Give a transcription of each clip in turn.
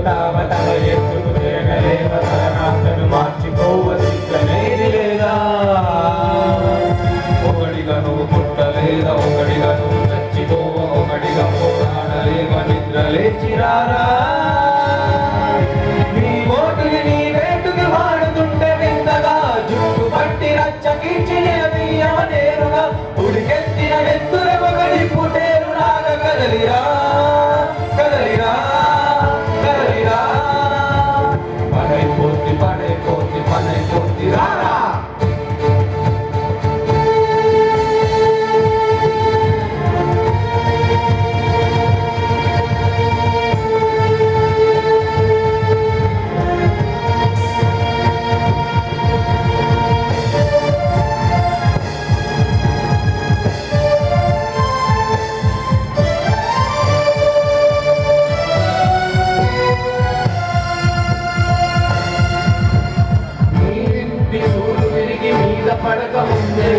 తమ తమ ఎత్తుకు తిరగలేవ తలనాటను మార్చుకోవసిక్కనేది లేదా ఒకడిగా నువ్వు పుట్టలేదా ఒకడిగా నువ్వు చచ్చిపోవ ఒకడిగా పోరాడలేవ నిద్ర లేచిరారా నీ ఓటుని నీ వేటుకి వాడుతుంటే వింతగా జుట్టు పట్టి రచ్చకిచ్చిన నేరుగా ఉడికెత్తిన వెత్తురెవగడి పుటేరు నాగ కదలిరా కదలిరా కదలిరా పడైపోతి రారా పడక ముందే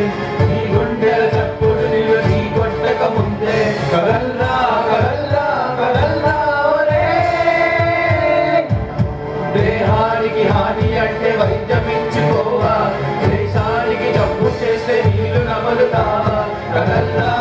నీ గుండెల చప్పుడు నీళ్ళు నీ కొట్టక ముందే కదల్లా కదల్లా కదల్లా దేహానికి హాని అంటే వైద్యమిచ్చుకోవా దేశానికి జబ్బు చేస్తే నీళ్లు నమలుతావా కదల్లా